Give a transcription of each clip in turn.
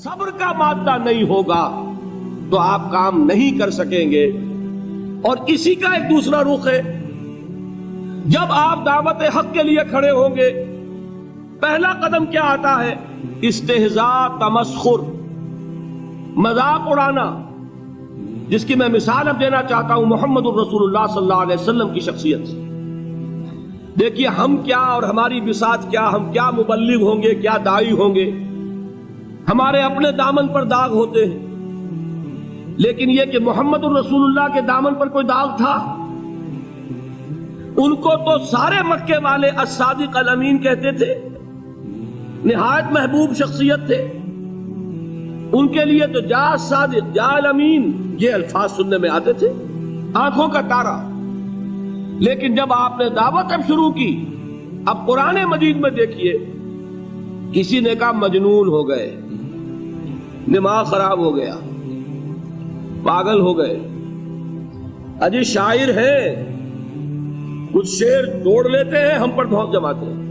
صبر کا مادہ نہیں ہوگا تو آپ کام نہیں کر سکیں گے. اور اسی کا ایک دوسرا رخ ہے، جب آپ دعوت حق کے لیے کھڑے ہوں گے پہلا قدم کیا آتا ہے؟ استہزاء، تمسخر، مذاق اڑانا، جس کی میں مثال اب دینا چاہتا ہوں محمد الرسول اللہ صلی اللہ علیہ وسلم کی شخصیت سے. دیکھیے ہم کیا اور ہماری بساط کیا، ہم کیا مبلغ ہوں گے، کیا داعی ہوں گے، ہمارے اپنے دامن پر داغ ہوتے ہیں، لیکن یہ کہ محمد الرسول اللہ کے دامن پر کوئی داغ تھا؟ ان کو تو سارے مکے والے الصادق الامین کہتے تھے، نہایت محبوب شخصیت تھے. ان کے لیے تو جا صادق، جا الامین، یہ الفاظ سننے میں آتے تھے، آنکھوں کا تارا. لیکن جب آپ نے دعوت اب شروع کی، اب قرآن مجید میں دیکھیے کسی نے کہا مجنون ہو گئے، دماغ خراب ہو گیا، پاگل ہو گئے، اجی شاعر ہے، کچھ شعر توڑ لیتے ہیں، ہم پر بہت جماتے ہیں.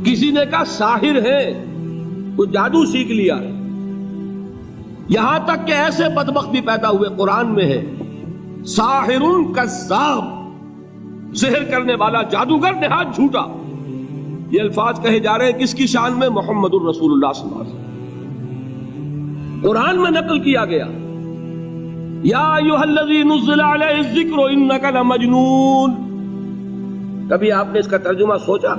کسی نے کہا ساحر ہے، کچھ جادو سیکھ لیا. یہاں تک کہ ایسے بدبخت بھی پیدا ہوئے، قرآن میں ہے ساحر کذاب، سحر کرنے والا، جادوگر، نہایت جھوٹا. یہ الفاظ کہے جا رہے ہیں کس کی شان میں؟ محمد الرسول اللہ صلی اللہ علیہ وسلم. قرآن میں نقل کیا گیا یا ایھا الذی نزل علیہ الذکر انک لمجنون. کبھی آپ نے اس کا ترجمہ سوچا؟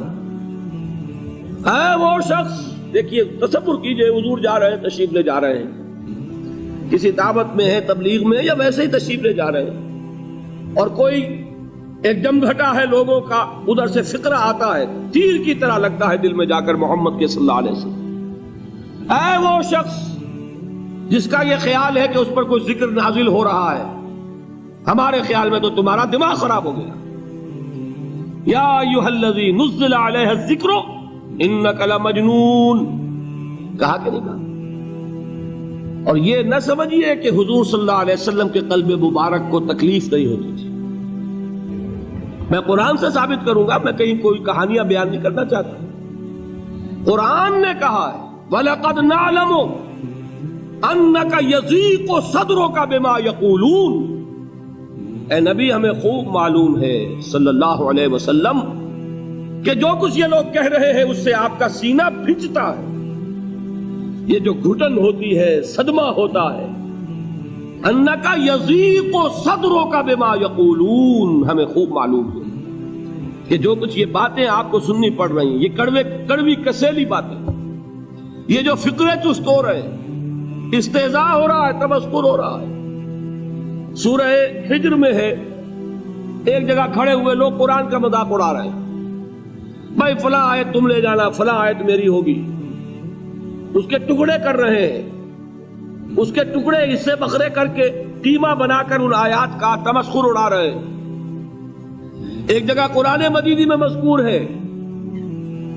ہے وہ شخص، دیکھیے تصور کیجئے، حضور جا رہے ہیں، تشریف لے جا رہے ہیں، کسی دعوت میں ہے، تبلیغ میں، یا ویسے ہی تشریف لے جا رہے ہیں، اور کوئی ایک جمگھٹا ہے لوگوں کا، ادھر سے فقرہ آتا ہے، تیر کی طرح لگتا ہے دل میں جا کر محمد کے صلی اللہ علیہ وسلم. اے وہ شخص جس کا یہ خیال ہے کہ اس پر کوئی ذکر نازل ہو رہا ہے، ہمارے خیال میں تو تمہارا دماغ خراب ہو گیا. یا ایھا الذی نزل علیہ الذکر انک لمجنون، کہا کہ نہیں کہا؟ اور یہ نہ سمجھیے کہ حضور صلی اللہ علیہ وسلم کے قلب مبارک کو تکلیف نہیں ہوتی تھی. میں قرآن سے ثابت کروں گا، میں کہیں کوئی کہانیاں بیان نہیں کرنا چاہتا. قرآن نے کہا ہے وَلَقَدْ نَعْلَمُ أَنَّكَ يَضِيقُ صَدْرُكَ بِمَا يَقُولُونَ. اے نبی ہمیں خوب معلوم ہے صلی اللہ علیہ وسلم کہ جو کچھ یہ لوگ کہہ رہے ہیں اس سے آپ کا سینہ پھنچتا ہے، یہ جو گھٹن ہوتی ہے، صدمہ ہوتا ہے. انکا یضیق صدرک بما یقولون، ہمیں خوب معلوم ہے کہ جو کچھ یہ باتیں آپ کو سننی پڑ رہی ہیں، یہ کڑوی کسیلی باتیں، یہ جو فقرے چست ہو رہے ہیں، استہزاء ہو رہا ہے، تمسخر ہو رہا ہے. سورہ ہجر میں ہے، ایک جگہ کھڑے ہوئے لوگ قرآن کا مذاق اڑا رہے ہیں، بھائی فلاں آیت تم لے جانا، فلاں آیت میری ہوگی، اس کے ٹکڑے کر رہے ہیں، اس کے ٹکڑے حصے بکھرے کر کے قیمہ بنا کر ان آیات کا تمسخر اڑا رہے ہیں. ایک جگہ قرآن مجید میں مذکور ہے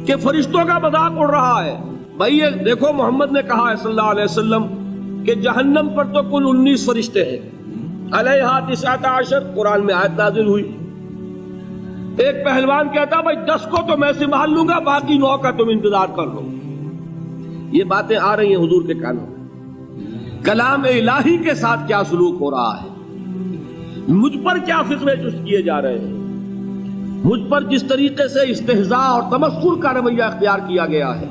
کہ فرشتوں کا مذاق اڑ رہا ہے. بھائی یہ دیکھو محمد نے کہا ہے صلی اللہ علیہ وسلم کہ جہنم پر تو کل 19 فرشتے ہیں، علیہا 19 قرآن میں آیت نازل ہوئی. ایک پہلوان کہتا بھائی 10 کو تو میں سنبھال لوں گا، باقی 9 کا تم انتظار کر لو. یہ باتیں آ رہی ہیں حضور کے کانوں میں. کلام الہی کے ساتھ کیا سلوک ہو رہا ہے، مجھ پر کیا فقرے چست کیے جا رہے ہیں، مجھ پر جس طریقے سے استہزاء اور تمسخر کا رویہ اختیار کیا گیا ہے،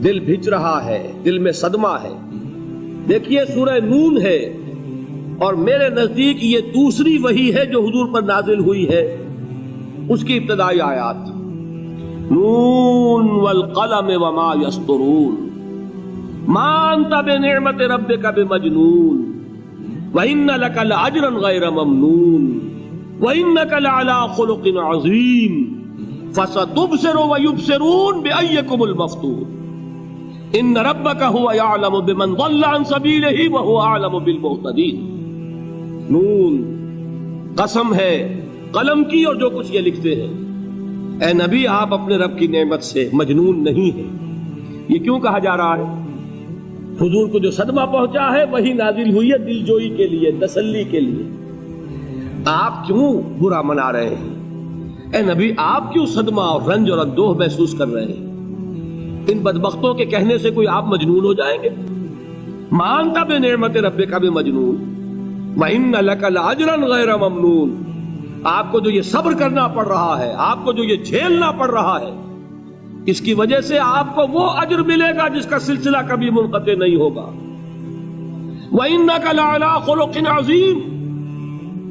دل بھج رہا ہے، دل میں صدمہ ہے. دیکھیے سورہ نون ہے، اور میرے نزدیک یہ دوسری وحی ہے جو حضور پر نازل ہوئی ہے، اس کی ابتدائی آیات نون والقلم وما یسطرون ما انت بنعمت ربک بمجنون وان لک لاجرا غیر ممنون وانک لعلی خلق عظیم فستبصر ویبصرون بأیکم المفتون ان ربک هو یعلم بمن ضل عن سبیلہ وهو اعلم بالمہتدین. نون قسم ہے قلم کی اور جو کچھ یہ لکھتے ہیں. اے نبی آپ اپنے رب کی نعمت سے مجنون نہیں ہیں. یہ کیوں کہا جا رہا ہے؟ حضور کو جو صدمہ پہنچا ہے وہی نازل ہوئی ہے دل جوئی کے لیے، تسلی کے لیے. آپ کیوں برا منا رہے ہیں؟ اے نبی آپ کیوں صدمہ اور رنج اور اندوہ محسوس کر رہے ہیں؟ ان بدبختوں کے کہنے سے کوئی آپ مجنون ہو جائیں گے؟ مانتا بے نعمت ربک کا بھی مجنون وَإِنَّ لَكَ لَأَجْرًا غَيْرَ مَمْنُونَ، آپ کو جو یہ صبر کرنا پڑ رہا ہے، آپ کو جو یہ جھیلنا پڑ رہا ہے، اس کی وجہ سے آپ کو وہ اجر ملے گا جس کا سلسلہ کبھی منقطع نہیں ہوگا۔ وَإِنَّكَ لَعَلَىٰ خُلُقٍ عَظِيمٍ،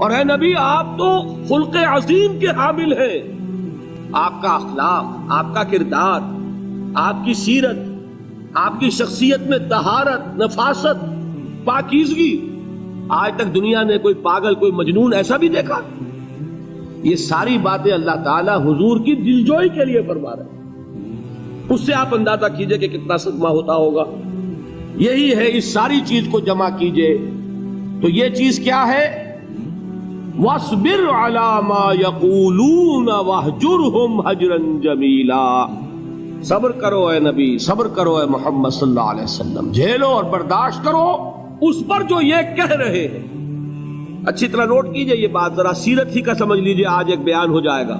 اور اے نبی آپ تو خلق عظیم کے حامل ہیں۔ آپ کا اخلاق، آپ کا کردار، آپ کی سیرت، آپ کی شخصیت میں طہارت، نفاست، پاکیزگی، آج تک دنیا نے کوئی پاگل، کوئی مجنون ایسا بھی دیکھا؟ یہ ساری باتیں اللہ تعالیٰ حضور کی دلجوئی کے لیے فرما رہے ہیں۔ اس سے آپ اندازہ کیجئے کہ کتنا صدمہ ہوتا ہوگا۔ یہی ہے، اس ساری چیز کو جمع کیجئے تو یہ چیز کیا ہے؟ وَاصْبِرْ عَلَىٰ مَا يَقُولُونَ وَاهْجُرْهُمْ هَجْرًا جَمِيلًا، صبر کرو اے نبی، صبر کرو اے محمد صلی اللہ علیہ وسلم، جھیلو اور برداشت کرو اس پر جو یہ کہہ رہے ہیں۔ اچھی طرح نوٹ کیجئے یہ بات، ذرا سیرت ہی کا سمجھ لیجئے، آج ایک بیان ہو جائے گا۔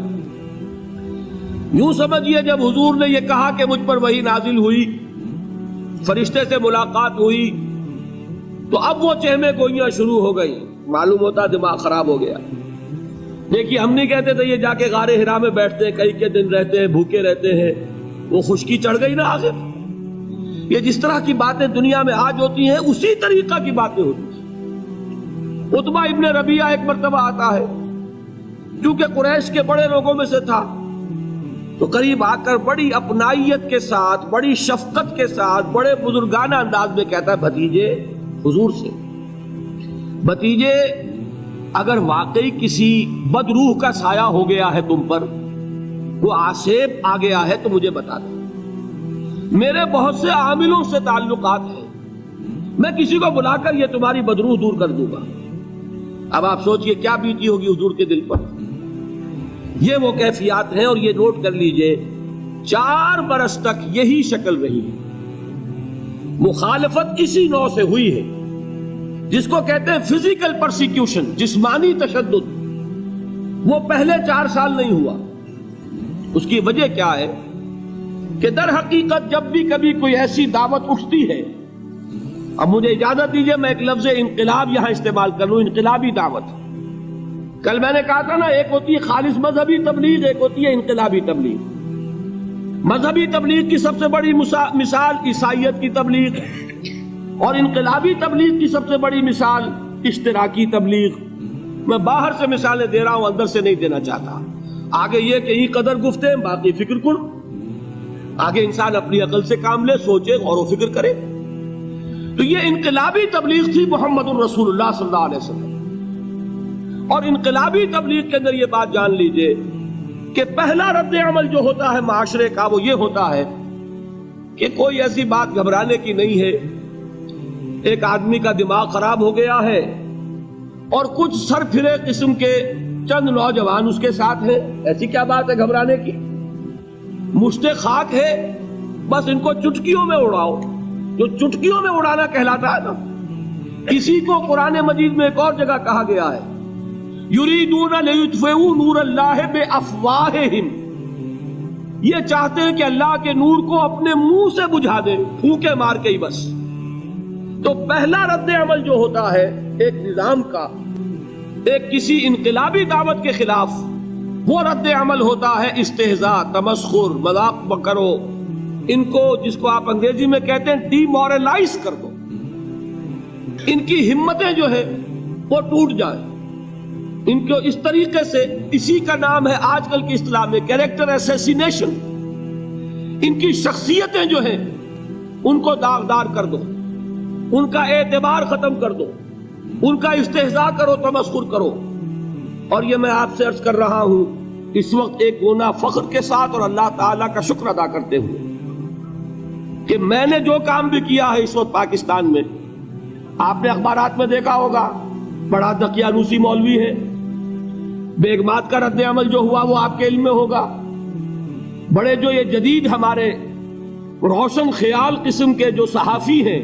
یوں سمجھیے جب حضور نے یہ کہا کہ مجھ پر وحی نازل ہوئی، فرشتے سے ملاقات ہوئی، تو اب وہ چہمے گوئیاں شروع ہو گئی، معلوم ہوتا دماغ خراب ہو گیا۔ دیکھیے ہم نہیں کہتے تھے یہ جا کے غار حرا میں بیٹھتے ہیں، کئی کے دن رہتے ہیں، بھوکے رہتے ہیں، وہ خشکی چڑھ گئی نا آخر۔ یہ جس طرح کی باتیں دنیا میں آج ہوتی ہیں اسی طریقہ کی باتیں ہوتی ہیں۔ عتبہ ابن ربیعہ ایک مرتبہ آتا ہے، کیونکہ قریش کے بڑے لوگوں میں سے تھا، تو قریب آ کر بڑی اپنائیت کے ساتھ، بڑی شفقت کے ساتھ، بڑے بزرگانہ انداز میں کہتا ہے بھتیجے، حضور سے، بھتیجے اگر واقعی کسی بدروح کا سایہ ہو گیا ہے تم پر، وہ آسیب آ گیا ہے تو مجھے بتا دو، میرے بہت سے عاملوں سے تعلقات ہیں، میں کسی کو بلا کر یہ تمہاری بدروح دور کر دوں گا۔ اب آپ سوچئے کیا بیتی ہوگی حضور کے دل پر۔ یہ وہ کیفیات ہیں، اور یہ نوٹ کر لیجئے 4 برس تک یہی شکل رہی ہے، مخالفت اسی نوع سے ہوئی ہے جس کو کہتے ہیں فزیکل پرسیکیوشن، جسمانی تشدد، وہ پہلے 4 سال نہیں ہوا۔ اس کی وجہ کیا ہے کہ در حقیقت جب بھی کبھی کوئی ایسی دعوت اٹھتی ہے، اب مجھے اجازت دیجئے میں ایک لفظ انقلاب یہاں استعمال کر لوں، انقلابی دعوت۔ کل میں نے کہا تھا نا، ایک ہوتی ہے خالص مذہبی تبلیغ، ایک ہوتی ہے انقلابی تبلیغ۔ مذہبی تبلیغ کی سب سے بڑی مثال عیسائیت کی تبلیغ، اور انقلابی تبلیغ کی سب سے بڑی مثال اشتراکی تبلیغ۔ میں باہر سے مثالیں دے رہا ہوں، اندر سے نہیں دینا چاہتا۔ آگے یہ کہ ہی قدر گفتے باقی فکر کن، آگے انسان اپنی عقل سے کام لے، سوچے، غور و فکر کرے۔ تو یہ انقلابی تبلیغ تھی محمد الرسول اللہ صلی اللہ علیہ وسلم۔ اور انقلابی تبلیغ کے اندر یہ بات جان لیجئے کہ پہلا رد عمل جو ہوتا ہے معاشرے کا وہ یہ ہوتا ہے کہ کوئی ایسی بات گھبرانے کی نہیں ہے، ایک آدمی کا دماغ خراب ہو گیا ہے اور کچھ سر پھرے قسم کے چند نوجوان اس کے ساتھ ہیں، ایسی کیا بات ہے گھبرانے کی؟ مشت خاک ہے، بس ان کو چٹکیوں میں اڑاؤ، جو چٹکیوں میں اڑانا کہلاتا ہے نا۔ اسی کو قرآن مجید میں ایک اور جگہ کہا گیا ہے، یریدون لیطفئوا نور اللہ بافواہہم، یہ چاہتے ہیں کہ اللہ کے نور کو اپنے منہ سے بجھا دیں، پھونکے مار کے ہی بس۔ تو پہلا رد عمل جو ہوتا ہے ایک نظام کا، ایک کسی انقلابی دعوت کے خلاف، وہ رد عمل ہوتا ہے استہزاء، تمسخر، مذاق کرو، ان کو جس کو آپ انگریزی میں کہتے ہیں ڈی مورلائز کر دو، ان کی ہمتیں جو ہے وہ ٹوٹ جائیں، ان کو اس طریقے سے، اسی کا نام ہے آج کل کی اصطلاح میں کیریکٹر اسیسینیشن، ان کی شخصیتیں جو ہیں ان کو داغدار کر دو، ان کا اعتبار ختم کر دو، ان کا استہزاء کرو، تمسخر کرو۔ اور یہ میں آپ سے عرض کر رہا ہوں اس وقت ایک گونا فخر کے ساتھ اور اللہ تعالیٰ کا شکر ادا کرتے ہوئے کہ میں نے جو کام بھی کیا ہے اس وقت پاکستان میں، آپ نے اخبارات میں دیکھا ہوگا، بڑا دقیانوسی مولوی ہے، بیگمات کا رد عمل جو ہوا وہ آپ کے علم میں ہوگا، بڑے جو یہ جدید ہمارے روشن خیال قسم کے جو صحافی ہیں،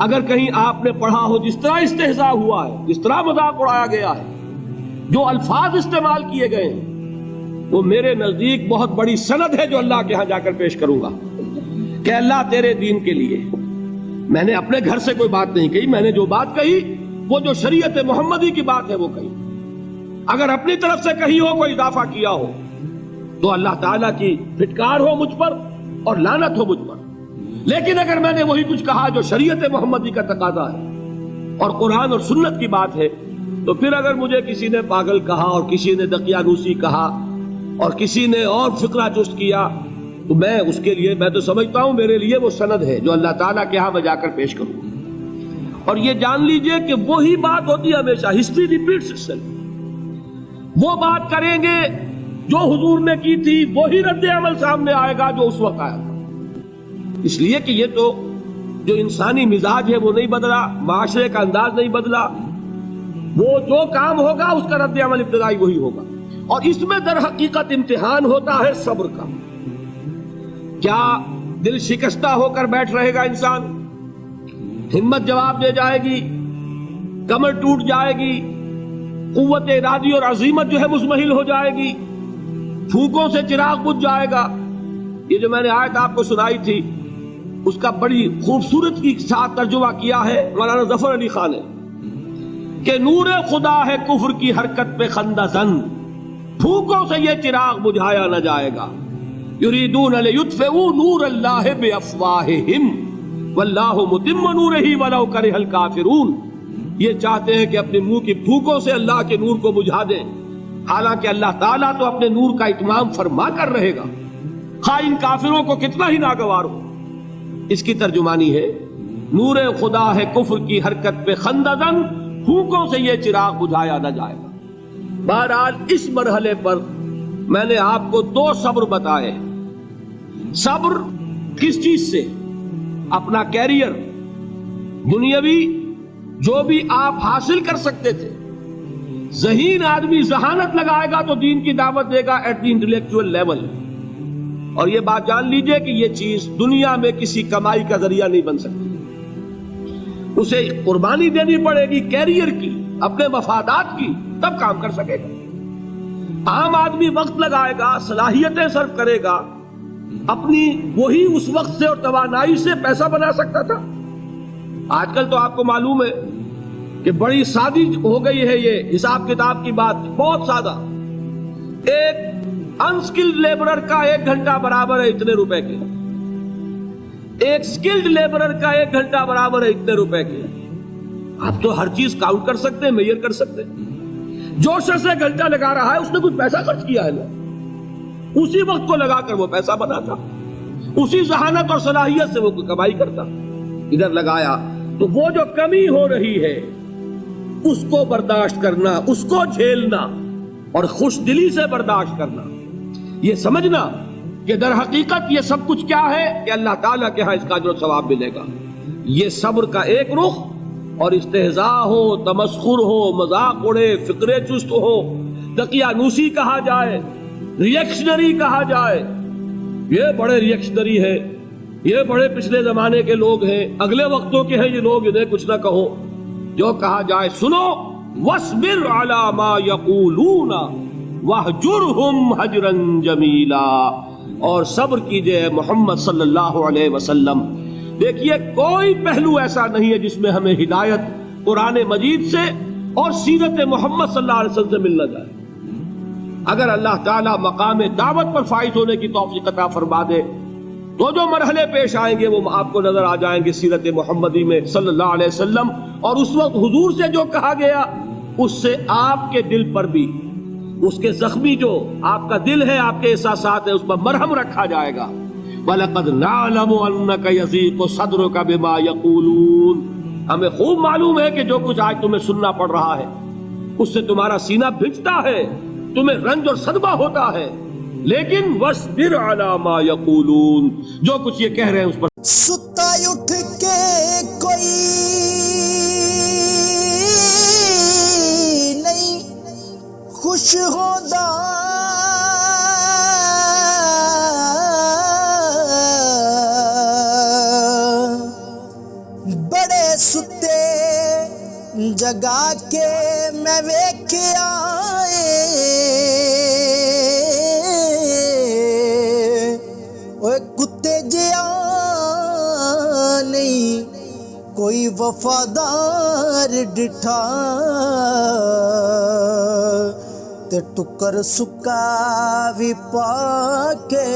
اگر کہیں آپ نے پڑھا ہو جس طرح استہزاء ہوا ہے، جس طرح مذاق اڑایا گیا ہے، جو الفاظ استعمال کیے گئے ہیں، وہ میرے نزدیک بہت بڑی سند ہے جو اللہ کے ہاں جا کر پیش کروں گا۔ کہ اللہ تیرے دین کے لیے، میں نے اپنے گھر سے کوئی بات نہیں کہی، میں نے جو بات کہی وہ جو شریعت محمدی کی بات ہے وہ کہی. اگر اپنی طرف سے کہی ہو، کوئی اضافہ کیا ہو، تو اللہ تعالیٰ کی پھٹکار ہو مجھ پر اور لعنت ہو مجھ پر. لیکن اگر میں نے وہی کچھ کہا جو شریعت محمدی کا تقاضا ہے اور قرآن اور سنت کی بات ہے، تو پھر اگر مجھے کسی نے پاگل کہا اور کسی نے دقیانوسی کہا اور کسی نے اور فقرہ چست کیا، تو میں اس کے لیے، میں تو سمجھتا ہوں میرے لیے وہ سند ہے جو اللہ تعالیٰ کے ہاں میں جا کر پیش کروں. اور یہ جان لیجئے کہ وہی بات ہوتی ہے ہمیشہ، ہسٹری ریپیٹس اٹسیلف. وہ بات کریں گے جو حضور نے کی تھی، وہی رد عمل سامنے آئے گا جو اس وقت آیا تھا. اس لیے کہ یہ تو جو انسانی مزاج ہے وہ نہیں بدلا، معاشرے کا انداز نہیں بدلا، وہ جو کام ہوگا اس کا رد عمل ابتدائی وہی ہوگا. اور اس میں در حقیقت امتحان ہوتا ہے صبر کا. کیا دل شکستہ ہو کر بیٹھ رہے گا انسان؟ ہمت جواب دے جائے گی، کمر ٹوٹ جائے گی، قوت ارادی اور عزیمت جو ہے مزمحل ہو جائے گی، پھونکوں سے چراغ بجھ جائے گا. یہ جو میں نے آیت آپ کو سنائی تھی اس کا بڑی خوبصورت کی ساتھ ترجمہ کیا ہے مولانا ظفر علی خان نے کہ نور خدا ہے کفر کی حرکت پہ خندہ زن، پھونکوں سے یہ چراغ بجھایا نہ جائے گا. یریدون لیطفئوا نور اللہ بافواہہم واللہ متم نورہ ولو کرہ الکافرون. یہ چاہتے ہیں کہ اپنے منہ کی پھونکوں سے اللہ کے نور کو بجھا دیں، حالانکہ اللہ تعالیٰ تو اپنے نور کا اتمام فرما کر رہے گا، خواہ ان کافروں کو کتنا ہی ناگوار ہو. اس کی ترجمانی ہے نور خدا ہے کفر کی حرکت پہ خندہ زن، پھونکوں سے یہ چراغ بجھایا نہ جائے گا. بہرحال اس مرحلے پر میں نے آپ کو 2 صبر بتائے. صبر کس چیز سے؟ اپنا کیریئر دنیاوی جو بھی آپ حاصل کر سکتے تھے. ذہین آدمی ذہانت لگائے گا تو دین کی دعوت دے گا ایٹ دی انٹلیکچوئل لیول. اور یہ بات جان لیجئے کہ یہ چیز دنیا میں کسی کمائی کا ذریعہ نہیں بن سکتی. اسے قربانی دینی پڑے گی کیریئر کی، اپنے مفادات کی، تب کام کر سکے گا. عام آدمی وقت لگائے گا، صلاحیتیں صرف کرے گا، اپنی وہی اس وقت سے اور توانائی سے پیسہ بنا سکتا تھا. آج کل تو آپ کو معلوم ہے کہ بڑی سادی ہو گئی ہے یہ حساب کتاب کی بات، بہت سادہ. ایک انسکلڈ لیبرر کا 1 گھنٹہ برابر ہے اتنے روپے کے، ایک سکلڈ لیبرر کا 1 گھنٹہ برابر ہے اتنے روپے کے. آپ تو ہر چیز کاؤنٹ کر سکتے ہیں، میئر کر سکتے ہیں. جو شخص 1 گھنٹہ لگا رہا ہے اس نے کچھ پیسہ خرچ کیا ہے نا، اسی وقت کو لگا کر وہ پیسہ بناتا، اسی ذہانت اور صلاحیت سے وہ کمائی کرتا. ادھر لگایا تو وہ جو کمی ہو رہی ہے اس کو برداشت کرنا، اس کو جھیلنا اور خوش دلی سے برداشت کرنا، یہ سمجھنا کہ در حقیقت یہ سب کچھ کیا ہے کہ اللہ تعالیٰ کے ہاں اس کا اجر و ثواب ملے گا. یہ صبر کا ایک رخ. اور استہزاء ہو، تمسخر ہو، مذاق اڑے، فقرے چست ہو، دقیانوسی کہا جائے، ریئیکشنری کہا جائے، یہ بڑے ریئیکشنری ہے، یہ بڑے پچھلے زمانے کے لوگ ہیں، اگلے وقتوں کے ہیں یہ لوگ، انہیں کچھ نہ کہو. جو کہا جائے سنو. وَاصْبِرْ عَلَى مَا يَقُولُونَ وَاهْجُرْهُمْ هَجْرًا جَمِيلًا. اور صبر کیجئے محمد صلی اللہ علیہ وسلم. دیکھیے کوئی پہلو ایسا نہیں ہے جس میں ہمیں ہدایت قرآن مجید سے اور سیرت محمد صلی اللہ علیہ وسلم سے مل نہ جائے. اگر اللہ تعالیٰ مقام دعوت پر فائز ہونے کی توفیق عطا فرما دے تو جو مرحلے پیش آئیں گے وہ آپ کو نظر آ جائیں گے سیرت محمدی میں صلی اللہ علیہ وسلم. اور اس وقت حضور سے جو کہا گیا اس سے آپ کے دل پر بھی، اس کے زخمی جو آپ کا دل ہے، آپ کے احساسات ہیں، اس پر مرہم رکھا جائے گا. وَلَقَدْ نَعْلَمُ أَنَّكَ يَضِيقُ صَدْرُكَ بِمَا يَقُولُونَ. ہمیں خوب معلوم ہے کہ جو کچھ آج تمہیں سننا پڑ رہا ہے اس سے تمہارا سینہ بھجتا ہے، تمہیں رنج اور صدمہ ہوتا ہے. لیکن وَاصْبِرْ عَلَى مَا يَقُولُونَ، جو کچھ یہ کہہ رہے ہیں اس پر ستا اٹھ کے کوئی نہیں خوش ہوتا، بڑے ستے جگا کے میں ویکھیا کتے جیا نہیں کوئی وفادار ڈٹھا تے ٹکر سکا بھی پا کے